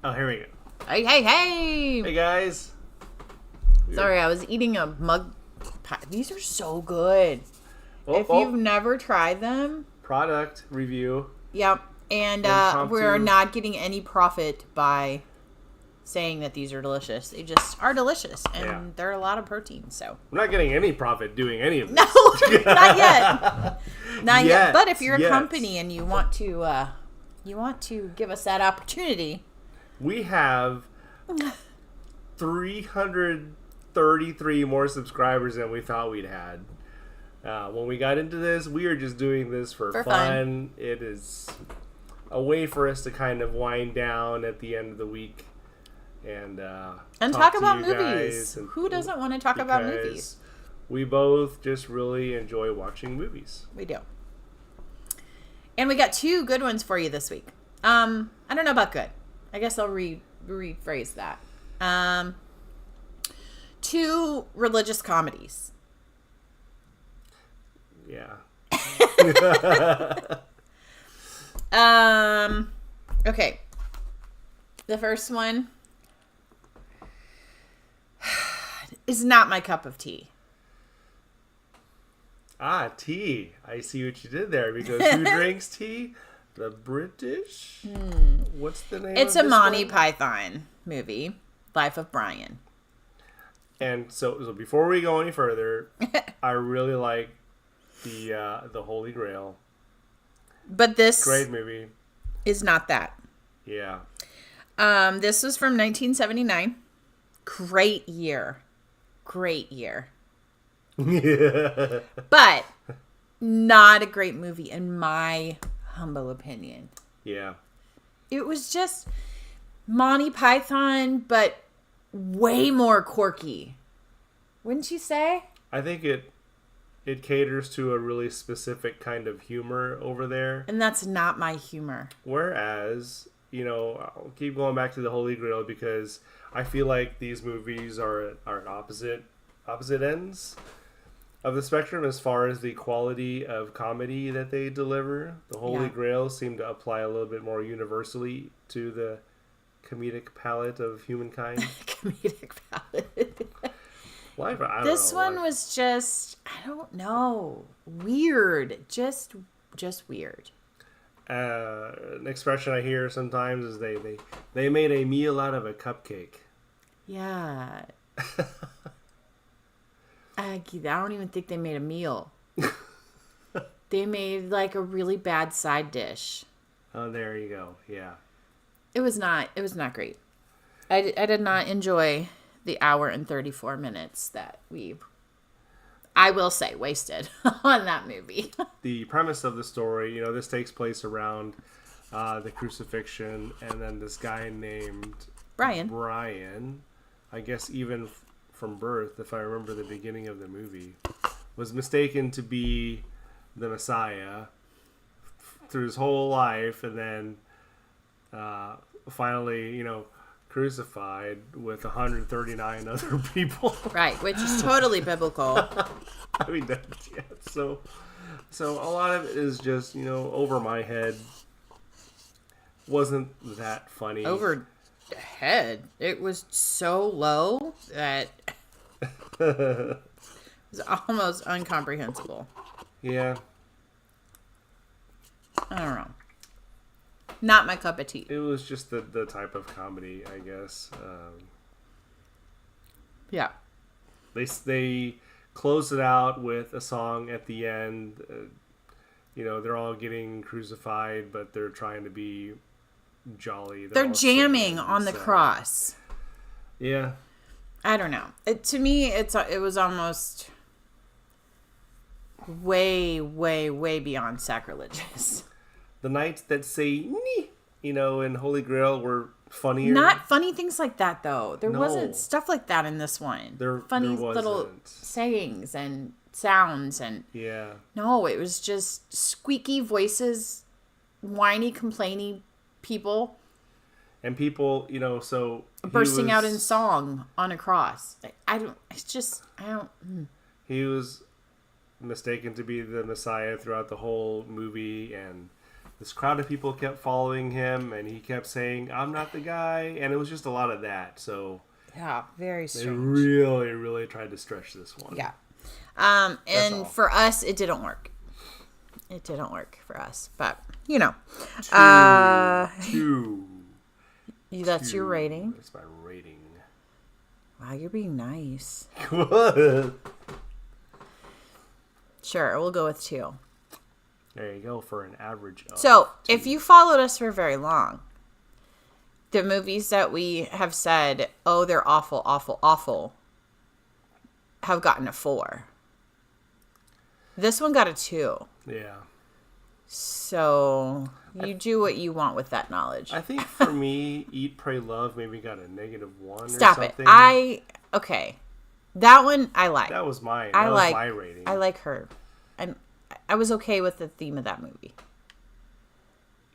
Oh, here we go. Hey, hey, hey! Hey, guys. Sorry, I was eating a mug pie. These are so good. Oh, If you've never tried them, product review. yep. And Impromptu. we're not getting any profit by saying that these are delicious. They just are delicious, and Yeah. they're a lot of protein. So We're not getting any profit doing any of this. no, not yet, not yet. But if you're a Yes. company and you want to give us that opportunity, We have 333 more subscribers than we thought we'd had. When we got into this, we are just doing this for fun. It is a way for us to kind of wind down at the end of the week and talk about you movies. guys. And Who doesn't want to talk about because movies? We both just really enjoy watching movies. We do. And we got two good ones for you this week. I don't know about good. I guess I'll rephrase that. Two religious comedies. Yeah. Okay. The first one is not my cup of tea. Tea. I see what you did there because who drinks tea? The British? What's the name It's of a this Monty one? Python movie, Life of Brian. And so before we go any further, I really like the Holy Grail. But this Great movie. is not that. Yeah. This was from 1979. Great year. Great year. But not a great movie in my humble opinion. Yeah. It was just Monty Python, but way more quirky. Wouldn't you say? I think it caters to a really specific kind of humor over there. And that's not my humor. Whereas, I'll keep going back to the Holy Grail because I feel like these movies are at opposite ends of the spectrum as far as the quality of comedy that they deliver. The Holy Grail seem to apply a little bit more universally to the comedic palette of humankind. Comedic palette. This one was just, I don't know, weird. Just weird. An expression I hear sometimes is they made a meal out of a cupcake. Yeah. I don't even think they made a meal. They made like a really bad side dish. Oh, there you go. Yeah. It was not great. I did not enjoy the hour and 34 minutes that I will say, wasted on that movie. The premise of the story, this takes place around the crucifixion, and then this guy named Brian, I guess even from birth, if I remember the beginning of the movie, was mistaken to be the Messiah through his whole life, and then finally, crucified with 139 other people. Right, which is totally biblical. I mean, yeah. So a lot of it is just, over my head. Wasn't that funny? Over head. It was so low that it was almost incomprehensible. Yeah. I don't know. Not my cup of tea. It was just the type of comedy, I guess. Yeah. They closed it out with a song at the end. They're all getting crucified, but they're trying to be jolly. They're jamming on the cross. Yeah. I don't know. To me, it was almost way, way, way beyond sacrilegious. The nights that say "nee," in Holy Grail were funnier. Not funny things like that, though. There No. wasn't stuff like that in this one. Funny there little wasn't. sayings and sounds and Yeah. no, it was just squeaky voices, whiny, complaining people. And people, so Bursting out in song on a cross. I don't. He was mistaken to be the Messiah throughout the whole movie, and this crowd of people kept following him, and he kept saying, "I'm not the guy," and it was just a lot of that. So Yeah, very they strange. really, really tried to stretch this one. Yeah. And all. for us, it didn't work. It didn't work for us, but you know, Two. that's your rating. That's my rating. Wow, you're being nice. What? Sure, we'll go with 2. There you go for an average of So, 2. if you followed us for very long, the movies that we have said, oh, they're awful, awful, awful, have gotten a 4. This one got a 2. Yeah. So, you do what you want with that knowledge. I think for me, Eat, Pray, Love maybe got a -1 Stop or it. something. Okay. That one I like. That was mine. I That like was my rating. I like her. And I was okay with the theme of that movie.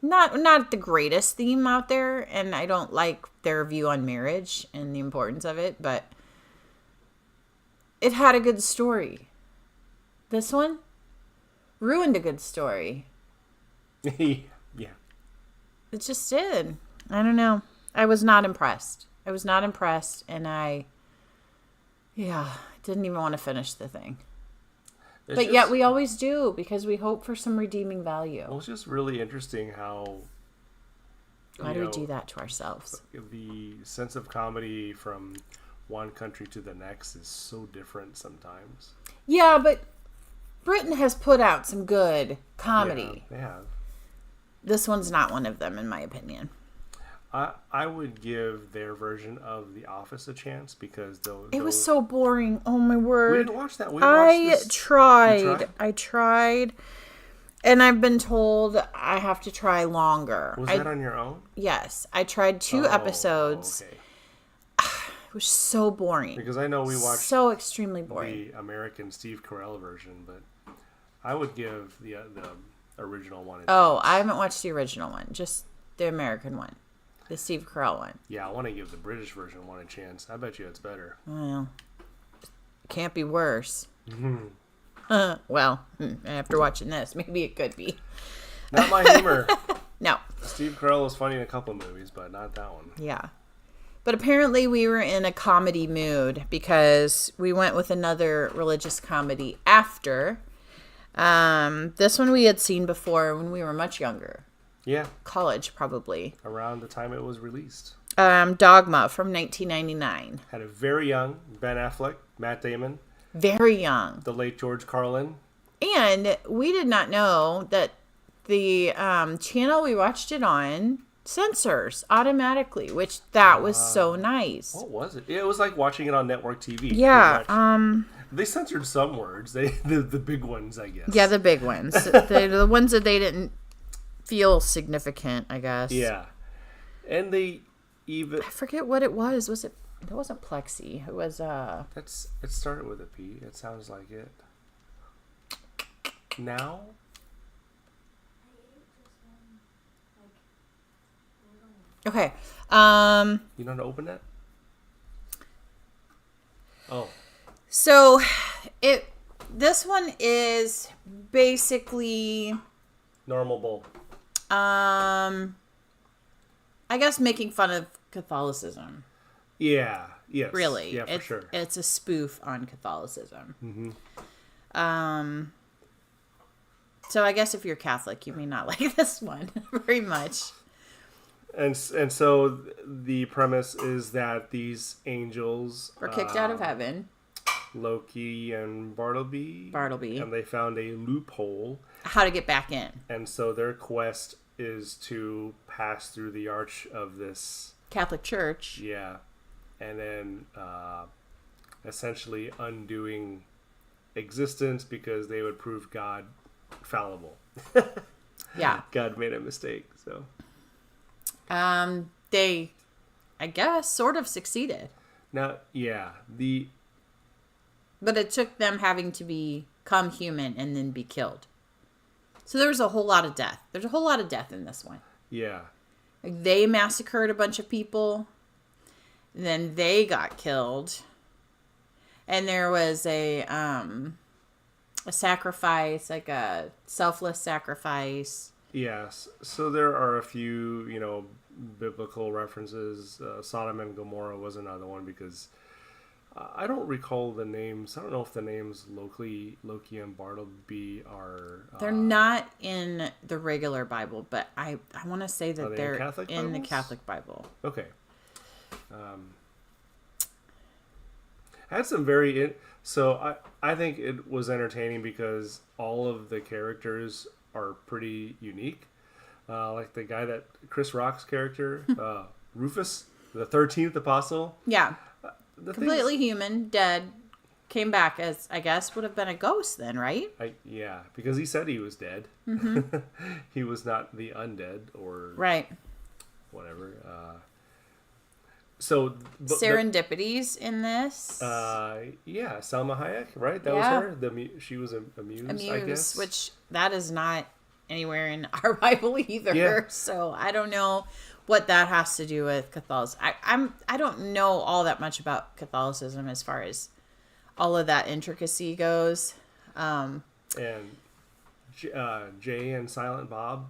Not the greatest theme out there, and I don't like their view on marriage and the importance of it, but it had a good story. This one ruined a good story. Yeah. It just did. I don't know. I was not impressed. And I didn't even want to finish the thing. But yet we always do, because we hope for some redeeming value. Well, it's just really interesting how... Why do we do that to ourselves? The sense of comedy from one country to the next is so different sometimes. Yeah, but Britain has put out some good comedy. Yeah, they have. This one's not one of them, in my opinion. I would give their version of The Office a chance because it was so boring. Oh my word! We didn't watch that. I tried, and I've been told I have to try longer. Was that on your own? Yes, I tried 2 episodes. Okay. It was so boring. Because I know we watched so extremely boring. the American Steve Carell version, but I would give the original one. I haven't watched the original one, just the American one. The Steve Carell one. Yeah, I want to give the British version one a chance. I bet you it's better. Well, it can't be worse. Well, after watching this, maybe it could be. Not my humor. No. Steve Carell was funny in a couple movies, but not that one. Yeah. But apparently we were in a comedy mood because we went with another religious comedy after. This one we had seen before when we were much younger. Yeah. College, probably. Around the time it was released. Dogma from 1999. Had a very young Ben Affleck, Matt Damon. Very young. The late George Carlin. And we did not know that the channel we watched it on censors automatically, which that was so nice. What was it? It was like watching it on network TV. Yeah. They censored some words. The big ones, I guess. Yeah, the big ones. the ones that they didn't feel significant, I guess. Yeah. And they even... I forget what it was. It wasn't Plexi. It was It started with a P. It sounds like it. Now? Okay. You know how to open that? Oh. So this one is basically Normal bowl. I guess making fun of Catholicism. Yeah. Yes. Really. Yeah, for sure. It's a spoof on Catholicism. Mm-hmm. So I guess if you're Catholic, you may not like this one very much. And so the premise is that these angels Were kicked out of heaven. Loki and Bartleby. And they found a loophole. How to get back in. And so their quest is to pass through the arch of this Catholic Church. Yeah. And then essentially undoing existence because they would prove God fallible. Yeah. God made a mistake, so. They, I guess, sort of succeeded. Now, yeah, But it took them having to become human and then be killed. So there was a whole lot of death. There's a whole lot of death in this one. Yeah. Like they massacred a bunch of people. And then they got killed. And there was a sacrifice, like a selfless sacrifice. Yes. So there are a few, biblical references. Sodom and Gomorrah was another one because I don't recall the names. I don't know if the names Loki and Bartleby are. They're not in the regular Bible, but I want to say that they're in the Catholic Bible. Okay. Had some very. So I think it was entertaining because all of the characters are pretty unique. Like the guy that Chris Rock's character, Rufus, the 13th apostle. Yeah. Completely human, dead, came back as, I guess, would have been a ghost then, right? Yeah, because he said he was dead. Mm-hmm. He was not the undead or right, whatever. So serendipities in this. Yeah, Salma Hayek, right? That was her. She was a muse, I guess. Which that is not anywhere in our Bible either. Yeah. So I don't know what that has to do with Catholicism. I don't know all that much about Catholicism as far as all of that intricacy goes. And Jay and Silent Bob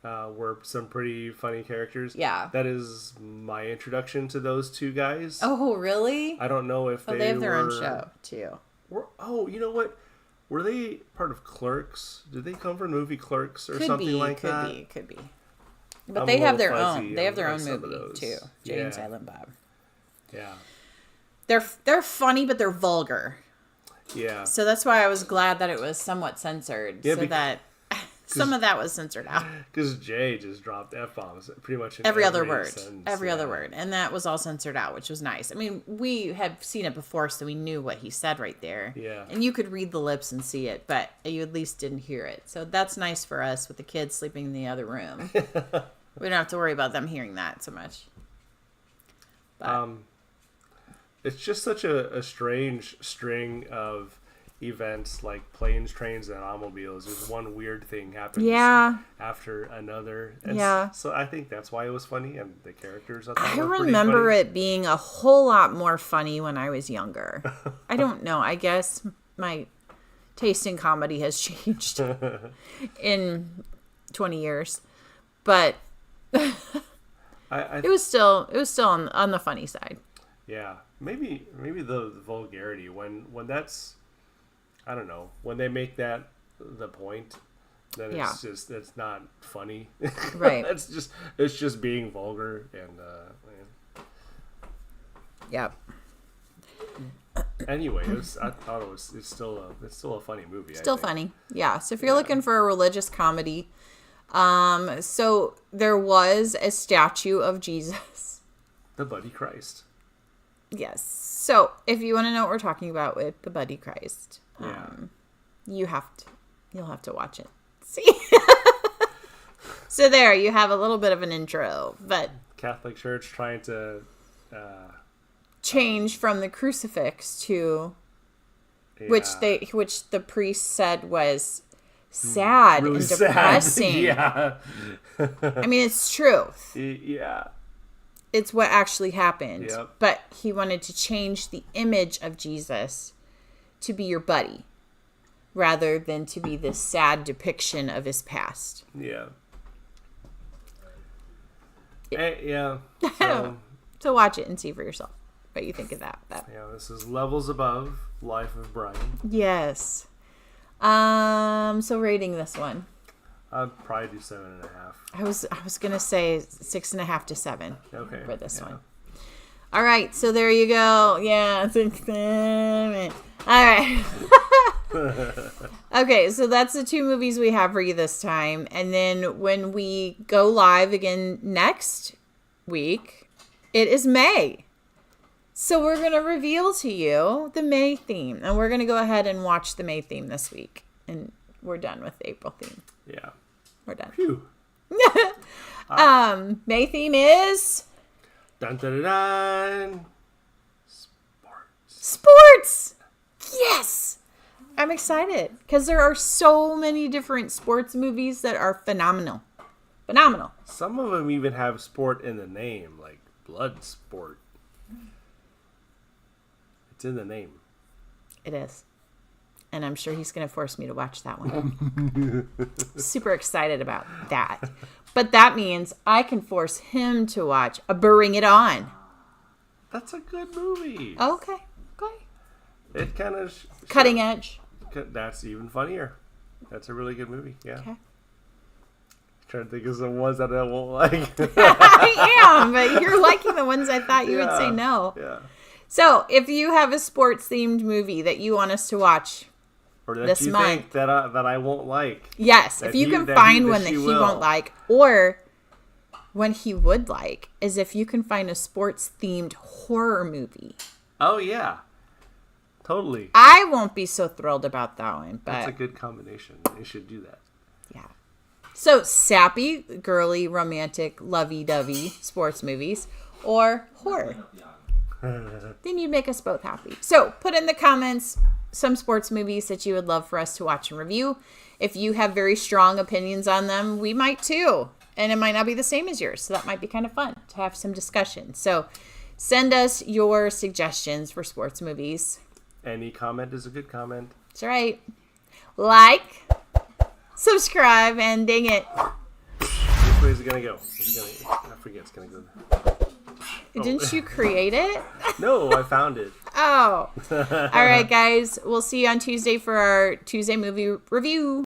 were some pretty funny characters. Yeah. That is my introduction to those two guys. Oh, really? I don't know if they have their own show, too. You know what? Were they part of Clerks? Did they come from the movie Clerks or something like that? Could be. But they have their own. They have their own movie too. Jay and Silent Bob. Yeah. They're funny, but they're vulgar. Yeah. So that's why I was glad that it was somewhat censored, so that some of that was censored out. Because Jay just dropped F-bombs pretty much in every other word. Sentence. Every other word. And that was all censored out, which was nice. I mean, we had seen it before, so we knew what he said right there. Yeah. And you could read the lips and see it, but you at least didn't hear it. So that's nice for us with the kids sleeping in the other room. We don't have to worry about them hearing that so much. But. It's just such a strange string of events, like planes, trains, and automobiles. Just one weird thing happens after another. And so I think that's why it was funny, and the characters I remember it being a whole lot more funny when I was younger. I don't know. I guess my taste in comedy has changed in 20 years. But it was still on the funny side. Yeah. Maybe the vulgarity when that's, I don't know, when they make that the point, then it's not funny. Right. it's just being vulgar and Yep. Anyway, I thought it's still a funny movie. Still funny. Yeah. So if you're looking for a religious comedy, so there was a statue of Jesus. The Buddy Christ. Yes. So if you want to know what we're talking about with the Buddy Christ, you'll have to watch it. See? So there, you have a little bit of an intro, but Catholic Church trying to change from the crucifix to which the priest said was sad really and depressing. Yeah. I mean, it's truth. Yeah. It's what actually happened. Yep. But he wanted to change the image of Jesus to be your buddy rather than to be this sad depiction of his past. Yeah. Yeah. So watch it and see for yourself what you think of that. Yeah, this is levels above Life of Brian. Yes. So rating this one. I'd probably do 7.5. I was gonna say 6.5 to 7. Okay. For this one. All right, so there you go. Yeah, 6, 7. All right. Okay, so that's the 2 movies we have for you this time, and then when we go live again next week, it is May. So we're gonna reveal to you the May theme, and we're gonna go ahead and watch the May theme this week, and we're done with the April theme. Yeah. We're done. Phew. May theme is dun dun dun. Sports. Yes, I'm excited because there are so many different sports movies that are phenomenal. Some of them even have sport in the name, like blood sport. It's in the name. It is. and I'm sure he's going to force me to watch that one. Super excited about that. But that means I can force him to watch a Bring It On. That's a good movie. Okay. It kind of... Cutting edge. That's even funnier. That's a really good movie, yeah. Okay. Trying to think of some ones that I won't like. I am, but you're liking the ones I thought you would say no. Yeah. So, if you have a sports-themed movie that you want us to watch or that this you month, think that I won't like. Yes, if you can find one that he won't like, or one he would like, is if you can find a sports-themed horror movie. Oh, yeah. Totally. I won't be so thrilled about that one, but that's a good combination. You should do that. Yeah. So, sappy, girly, romantic, lovey-dovey sports movies, or horror. Then you'd make us both happy. So, put in the comments some sports movies that you would love for us to watch and review. If you have very strong opinions on them, we might too. And it might not be the same as yours. So, that might be kind of fun to have some discussion. So, send us your suggestions for sports movies. Any comment is a good comment. That's right. Like, subscribe, and dang it. Which way is it going to go? I forget it's going to go. Didn't you create it? No, I found it. Oh. All right, guys. We'll see you on Tuesday for our Tuesday movie review.